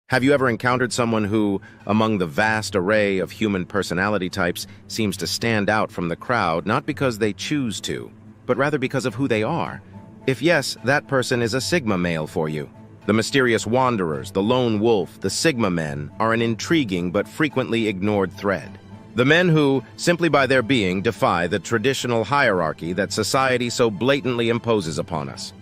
Have you ever encountered someone who, among the vast array of human personality types, seems to stand out from the crowd not because they choose to, but rather because of who they are? If yes, that person is a Sigma male for you. The mysterious wanderers, the lone wolf, the Sigma men are an intriguing but frequently ignored thread. The men who, simply by their being, defy the traditional hierarchy that society so blatantly imposes upon us.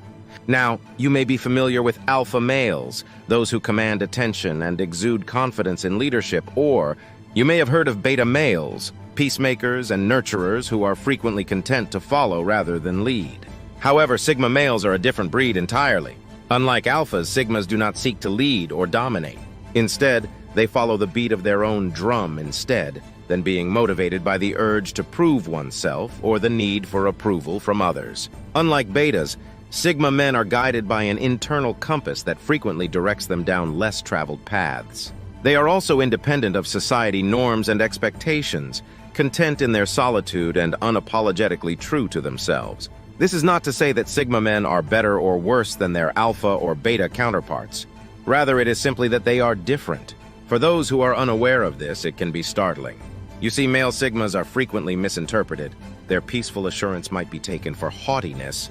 Now, you may be familiar with alpha males, those who command attention and exude confidence in leadership, or you may have heard of beta males, peacemakers and nurturers who are frequently content to follow rather than lead. However, Sigma males are a different breed entirely. Unlike alphas, Sigmas do not seek to lead or dominate. Instead, they follow the beat of their own drum instead than being motivated by the urge to prove oneself or the need for approval from others. Unlike betas, Sigma men are guided by an internal compass that frequently directs them down less traveled paths. They are also independent of society norms and expectations, content in their solitude and unapologetically true to themselves. This is not to say that Sigma men are better or worse than their alpha or beta counterparts. Rather, it is simply that they are different. For those who are unaware of this, it can be startling. You see, male Sigmas are frequently misinterpreted. Their peaceful assurance might be taken for haughtiness,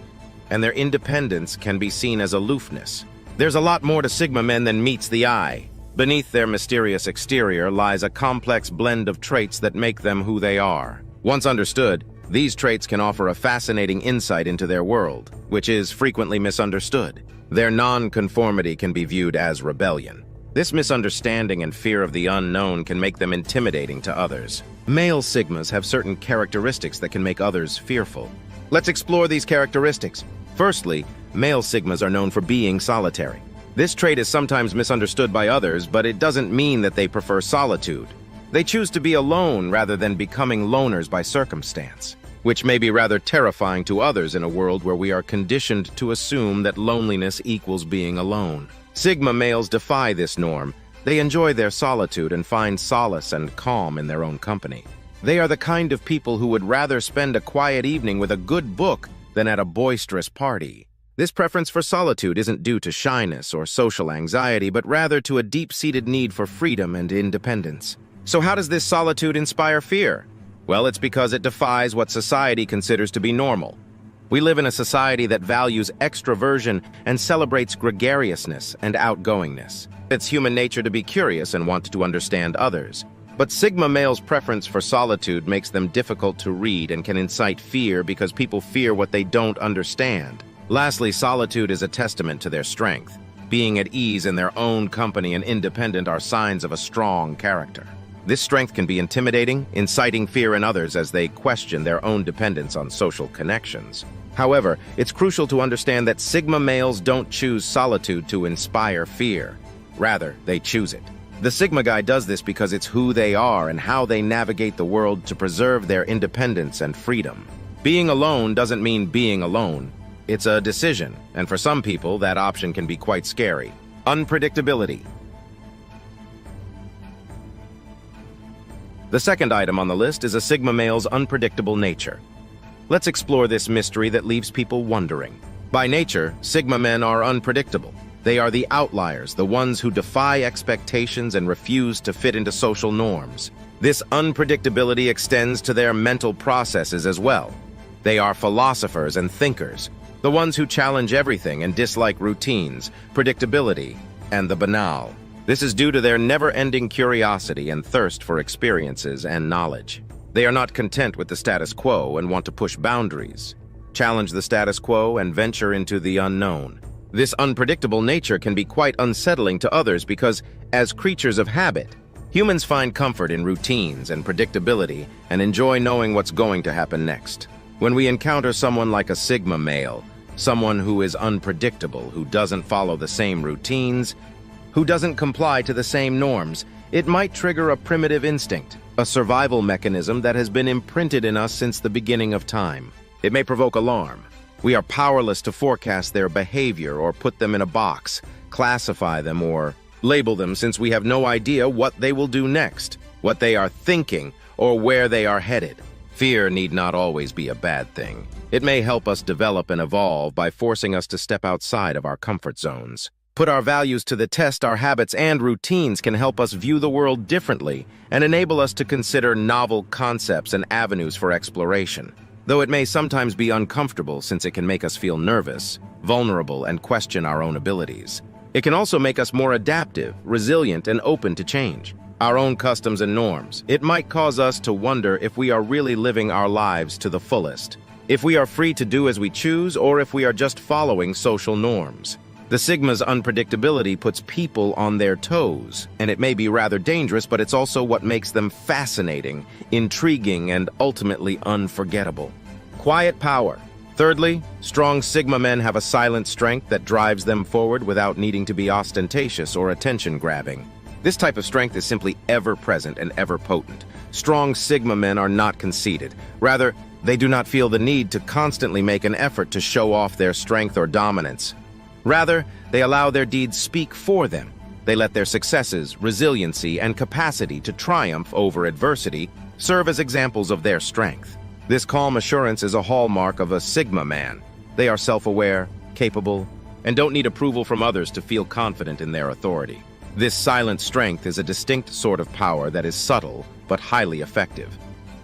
and their independence can be seen as aloofness. There's a lot more to Sigma men than meets the eye. Beneath their mysterious exterior lies a complex blend of traits that make them who they are. Once understood, these traits can offer a fascinating insight into their world, which is frequently misunderstood. Their non-conformity can be viewed as rebellion. This misunderstanding and fear of the unknown can make them intimidating to others. Male Sigmas have certain characteristics that can make others fearful. Let's explore these characteristics. Firstly, male Sigmas are known for being solitary. This trait is sometimes misunderstood by others, but it doesn't mean that they prefer solitude. They choose to be alone rather than becoming loners by circumstance, which may be rather terrifying to others in a world where we are conditioned to assume that loneliness equals being alone. Sigma males defy this norm. They enjoy their solitude and find solace and calm in their own company. They are the kind of people who would rather spend a quiet evening with a good book than at a boisterous party. This preference for solitude isn't due to shyness or social anxiety, but rather to a deep-seated need for freedom and independence. So how does this solitude inspire fear? Well, it's because it defies what society considers to be normal. We live in a society that values extroversion and celebrates gregariousness and outgoingness. It's human nature to be curious and want to understand others. But Sigma males' preference for solitude makes them difficult to read and can incite fear because people fear what they don't understand. Lastly, solitude is a testament to their strength. Being at ease in their own company and independent are signs of a strong character. This strength can be intimidating, inciting fear in others as they question their own dependence on social connections. However, it's crucial to understand that Sigma males don't choose solitude to inspire fear. Rather, they choose it. The Sigma guy does this because it's who they are and how they navigate the world to preserve their independence and freedom. Being alone doesn't mean being alone. It's a decision, and for some people, that option can be quite scary. Unpredictability. The second item on the list is a Sigma male's unpredictable nature. Let's explore this mystery that leaves people wondering. By nature, Sigma men are unpredictable. They are the outliers, the ones who defy expectations and refuse to fit into social norms. This unpredictability extends to their mental processes as well. They are philosophers and thinkers, the ones who challenge everything and dislike routines, predictability, and the banal. This is due to their never-ending curiosity and thirst for experiences and knowledge. They are not content with the status quo and want to push boundaries, challenge the status quo, and venture into the unknown. This unpredictable nature can be quite unsettling to others because, as creatures of habit, humans find comfort in routines and predictability and enjoy knowing what's going to happen next. When we encounter someone like a Sigma male, someone who is unpredictable, who doesn't follow the same routines, who doesn't comply to the same norms, it might trigger a primitive instinct, a survival mechanism that has been imprinted in us since the beginning of time. It may provoke alarm. We are powerless to forecast their behavior or put them in a box, classify them or label them since we have no idea what they will do next, what they are thinking, or where they are headed. Fear need not always be a bad thing. It may help us develop and evolve by forcing us to step outside of our comfort zones. Put our values to the test, our habits and routines can help us view the world differently and enable us to consider novel concepts and avenues for exploration. Though it may sometimes be uncomfortable since it can make us feel nervous, vulnerable, and question our own abilities. It can also make us more adaptive, resilient, and open to change. Our own customs and norms. It might cause us to wonder if we are really living our lives to the fullest, if we are free to do as we choose, or if we are just following social norms. The Sigma's unpredictability puts people on their toes, and it may be rather dangerous, but it's also what makes them fascinating, intriguing, and ultimately unforgettable. Quiet power. Thirdly, strong Sigma men have a silent strength that drives them forward without needing to be ostentatious or attention-grabbing. This type of strength is simply ever-present and ever-potent. Strong Sigma men are not conceited. Rather, they do not feel the need to constantly make an effort to show off their strength or dominance. Rather, they allow their deeds speak for them. They let their successes, resiliency, and capacity to triumph over adversity serve as examples of their strength. This calm assurance is a hallmark of a Sigma man. They are self-aware, capable, and don't need approval from others to feel confident in their authority. This silent strength is a distinct sort of power that is subtle but highly effective.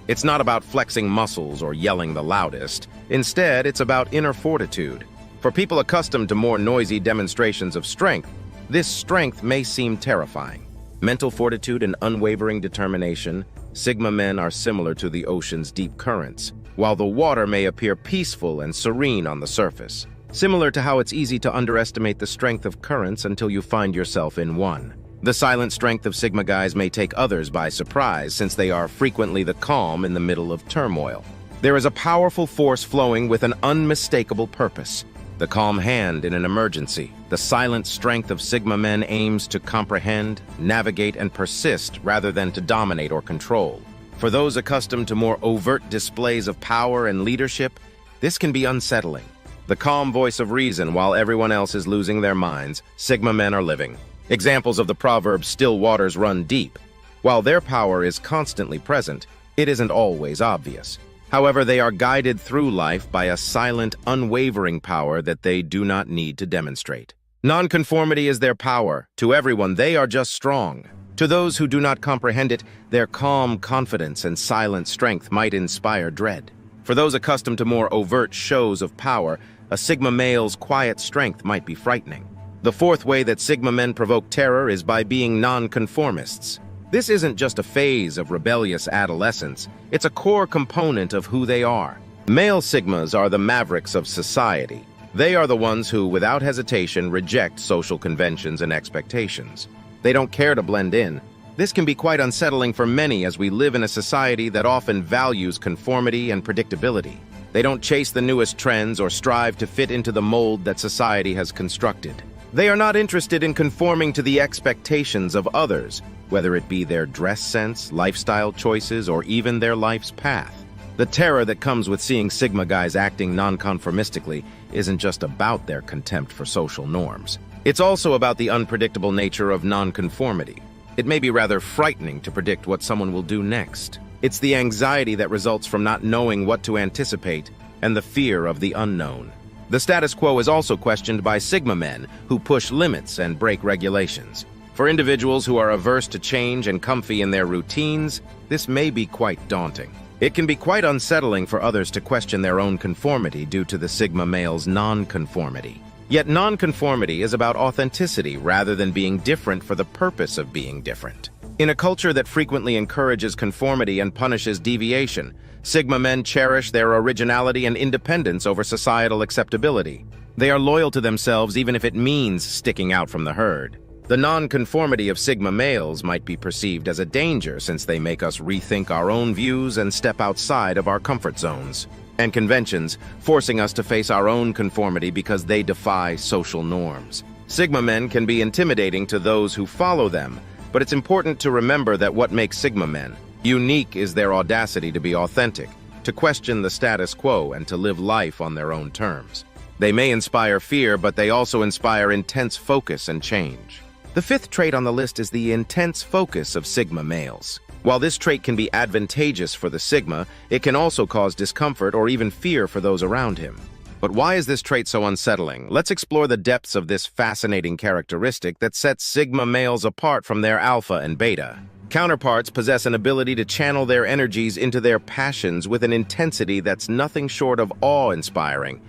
It's not about flexing muscles or yelling the loudest. Instead, it's about inner fortitude. For people accustomed to more noisy demonstrations of strength, this strength may seem terrifying. Mental fortitude and unwavering determination. Sigma men are similar to the ocean's deep currents, while the water may appear peaceful and serene on the surface. Similar to how it's easy to underestimate the strength of currents until you find yourself in one. The silent strength of Sigma guys may take others by surprise since they are frequently the calm in the middle of turmoil. There is a powerful force flowing with an unmistakable purpose. The calm hand in an emergency. The silent strength of Sigma men aims to comprehend, navigate, and persist rather than to dominate or control. For those accustomed to more overt displays of power and leadership, this can be unsettling. The calm voice of reason while everyone else is losing their minds, Sigma men are living. Examples of the proverb, "Still waters run deep." While their power is constantly present, it isn't always obvious. However, they are guided through life by a silent, unwavering power that they do not need to demonstrate. Non-conformity is their power. To everyone, they are just strong. To those who do not comprehend it, their calm confidence and silent strength might inspire dread. For those accustomed to more overt shows of power, a Sigma male's quiet strength might be frightening. The fourth way that Sigma men provoke terror is by being non-conformists. This isn't just a phase of rebellious adolescence, it's a core component of who they are. Male Sigmas are the mavericks of society. They are the ones who, without hesitation, reject social conventions and expectations. They don't care to blend in. This can be quite unsettling for many as we live in a society that often values conformity and predictability. They don't chase the newest trends or strive to fit into the mold that society has constructed. They are not interested in conforming to the expectations of others, whether it be their dress sense, lifestyle choices, or even their life's path. The terror that comes with seeing Sigma guys acting non-conformistically isn't just about their contempt for social norms. It's also about the unpredictable nature of non-conformity. It may be rather frightening to predict what someone will do next. It's the anxiety that results from not knowing what to anticipate and the fear of the unknown. The status quo is also questioned by Sigma men who push limits and break regulations. For individuals who are averse to change and comfy in their routines, this may be quite daunting. It can be quite unsettling for others to question their own conformity due to the Sigma male's non-conformity. Yet non-conformity is about authenticity rather than being different for the purpose of being different. In a culture that frequently encourages conformity and punishes deviation, Sigma men cherish their originality and independence over societal acceptability. They are loyal to themselves even if it means sticking out from the herd. The non-conformity of Sigma males might be perceived as a danger since they make us rethink our own views and step outside of our comfort zones and conventions, forcing us to face our own conformity because they defy social norms. Sigma men can be intimidating to those who follow them, but it's important to remember that what makes Sigma men unique is their audacity to be authentic, to question the status quo, and to live life on their own terms. They may inspire fear, but they also inspire intense focus and change. The fifth trait on the list is the intense focus of Sigma males. While this trait can be advantageous for the Sigma, it can also cause discomfort or even fear for those around him. But why is this trait so unsettling? Let's explore the depths of this fascinating characteristic that sets sigma males apart from their alpha and beta. Counterparts possess an ability to channel their energies into their passions with an intensity that's nothing short of awe-inspiring.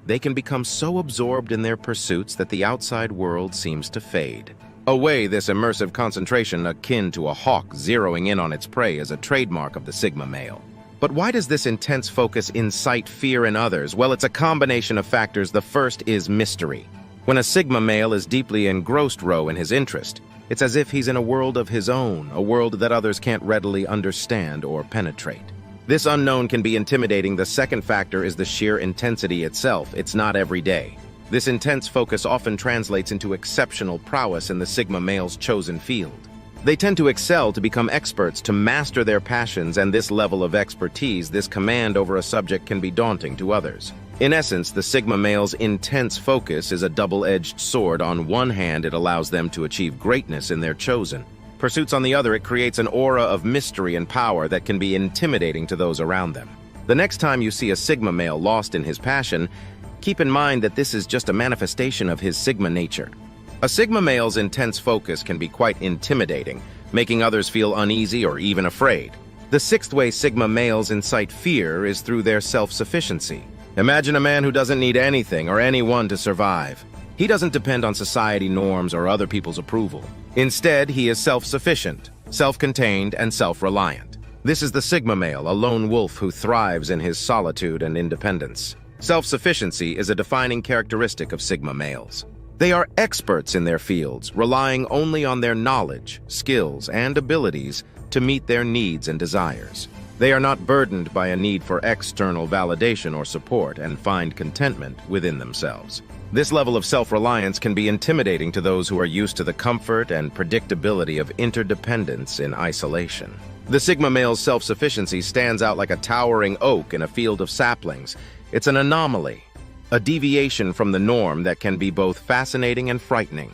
They can become so absorbed in their pursuits that the outside world seems to fade. Away, this immersive concentration akin to a hawk zeroing in on its prey is a trademark of the sigma male. But why does this intense focus incite fear in others? Well, it's a combination of factors. The first is mystery. When a sigma male is deeply engrossed in his interest, it's as if he's in a world of his own, a world that others can't readily understand or penetrate. This unknown can be intimidating. The second factor is the sheer intensity itself. It's not every day. This intense focus often translates into exceptional prowess in the sigma male's chosen field. They tend to excel, to become experts, to master their passions, and this level of expertise, this command over a subject, can be daunting to others. In essence, the sigma male's intense focus is a double-edged sword. On one hand, it allows them to achieve greatness in their chosen pursuits. On the other, it creates an aura of mystery and power that can be intimidating to those around them. The next time you see a sigma male lost in his passion, keep in mind that this is just a manifestation of his sigma nature. A sigma male's intense focus can be quite intimidating, making others feel uneasy or even afraid. The sixth way sigma males incite fear is through their self-sufficiency. Imagine a man who doesn't need anything or anyone to survive. He doesn't depend on society norms or other people's approval. Instead, he is self-sufficient, self-contained, and self-reliant. This is the sigma male, a lone wolf who thrives in his solitude and independence. Self-sufficiency is a defining characteristic of sigma males. They are experts in their fields, relying only on their knowledge, skills, and abilities to meet their needs and desires. They are not burdened by a need for external validation or support and find contentment within themselves. This level of self-reliance can be intimidating to those who are used to the comfort and predictability of interdependence in isolation. The sigma male's self-sufficiency stands out like a towering oak in a field of saplings. It's an anomaly, a deviation from the norm that can be both fascinating and frightening.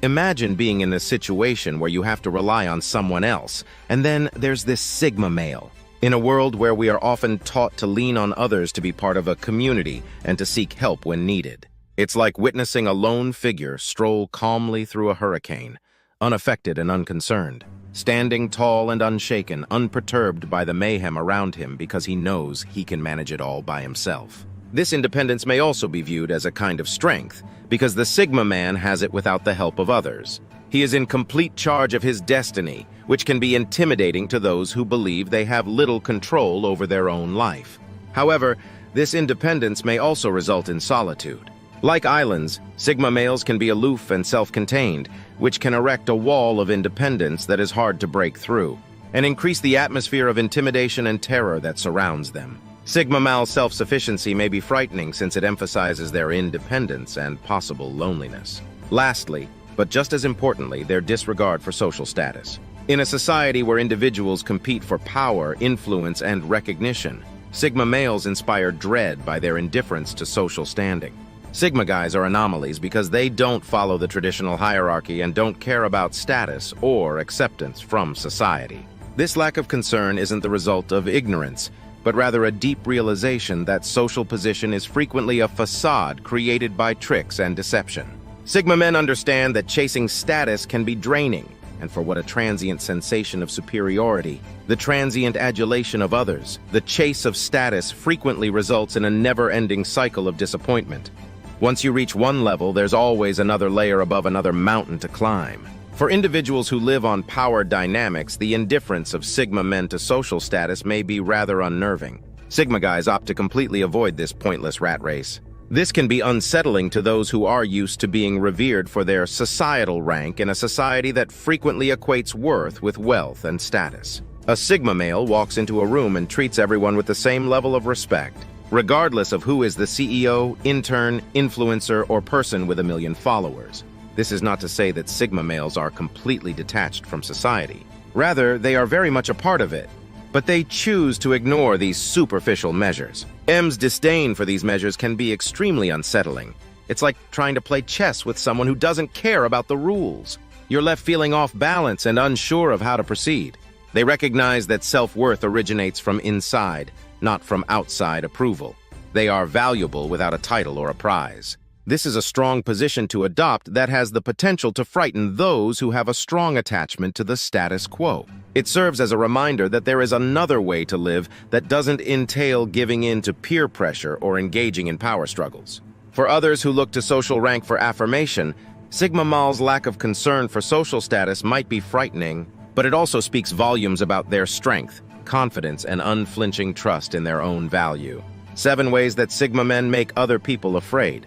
Imagine being in a situation where you have to rely on someone else, and then there's this sigma male. In a world where we are often taught to lean on others to be part of a community and to seek help when needed. It's like witnessing a lone figure stroll calmly through a hurricane, unaffected and unconcerned, standing tall and unshaken, unperturbed by the mayhem around him because he knows he can manage it all by himself. This independence may also be viewed as a kind of strength, because the sigma man has it without the help of others. He is in complete charge of his destiny, which can be intimidating to those who believe they have little control over their own life. However, this independence may also result in solitude. Like islands, sigma males can be aloof and self-contained, which can erect a wall of independence that is hard to break through, and increase the atmosphere of intimidation and terror that surrounds them. Sigma male self-sufficiency may be frightening since it emphasizes their independence and possible loneliness. Lastly, but just as importantly, their disregard for social status. In a society where individuals compete for power, influence, and recognition, sigma males inspire dread by their indifference to social standing. Sigma guys are anomalies because they don't follow the traditional hierarchy and don't care about status or acceptance from society. This lack of concern isn't the result of ignorance, but rather a deep realization that social position is frequently a facade created by tricks and deception. Sigma men understand that chasing status can be draining, and for what a transient sensation of superiority, the transient adulation of others, the chase of status frequently results in a never-ending cycle of disappointment. Once you reach one level, there's always another layer above another mountain to climb. For individuals who live on power dynamics, the indifference of sigma men to social status may be rather unnerving. Sigma guys opt to completely avoid this pointless rat race. This can be unsettling to those who are used to being revered for their societal rank in a society that frequently equates worth with wealth and status. A sigma male walks into a room and treats everyone with the same level of respect, regardless of who is the CEO, intern, influencer, or person with 1 million followers. This is not to say that sigma males are completely detached from society. Rather, they are very much a part of it, but they choose to ignore these superficial measures. M's disdain for these measures can be extremely unsettling. It's like trying to play chess with someone who doesn't care about the rules. You're left feeling off balance and unsure of how to proceed. They recognize that self-worth originates from inside, not from outside approval. They are valuable without a title or a prize. This is a strong position to adopt that has the potential to frighten those who have a strong attachment to the status quo. It serves as a reminder that there is another way to live that doesn't entail giving in to peer pressure or engaging in power struggles. For others who look to social rank for affirmation, Sigma Mal's lack of concern for social status might be frightening, but it also speaks volumes about their strength, confidence, and unflinching trust in their own value. 7 ways that Sigma men make other people afraid.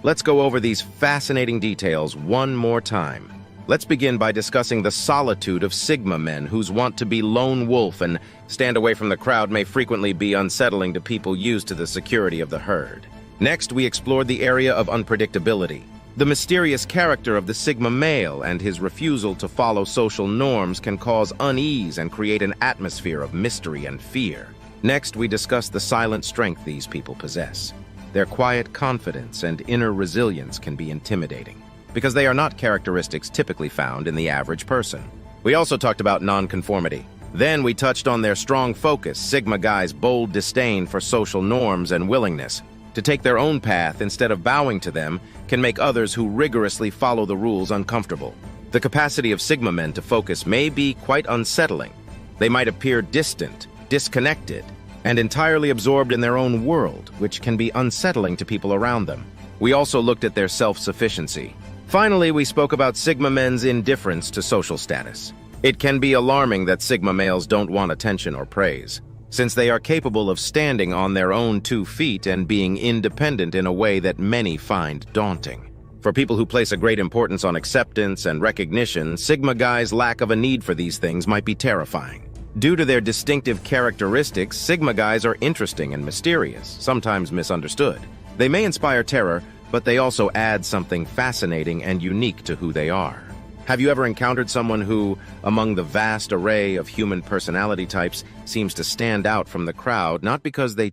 Let's go over these fascinating details one more time. Let's begin by discussing the solitude of Sigma men whose want to be lone wolf and stand away from the crowd may frequently be unsettling to people used to the security of the herd. Next, we explored the area of unpredictability. The mysterious character of the Sigma male and his refusal to follow social norms can cause unease and create an atmosphere of mystery and fear. Next, we discussed the silent strength these people possess. Their quiet confidence and inner resilience can be intimidating, because they are not characteristics typically found in the average person. We also talked about non-conformity. Then we touched on their strong focus, Sigma guys' bold disdain for social norms and willingness to take their own path instead of bowing to them can make others who rigorously follow the rules uncomfortable. The capacity of Sigma men to focus may be quite unsettling. They might appear distant, disconnected, and entirely absorbed in their own world, which can be unsettling to people around them. We also looked at their self-sufficiency. Finally, we spoke about Sigma men's indifference to social status. It can be alarming that Sigma males don't want attention or praise, since they are capable of standing on their own 2 feet and being independent in a way that many find daunting. For people who place a great importance on acceptance and recognition, Sigma guys' lack of a need for these things might be terrifying. Due to their distinctive characteristics, Sigma guys are interesting and mysterious, sometimes misunderstood. They may inspire terror, but they also add something fascinating and unique to who they are. Have you ever encountered someone who, among the vast array of human personality types, seems to stand out from the crowd, not because they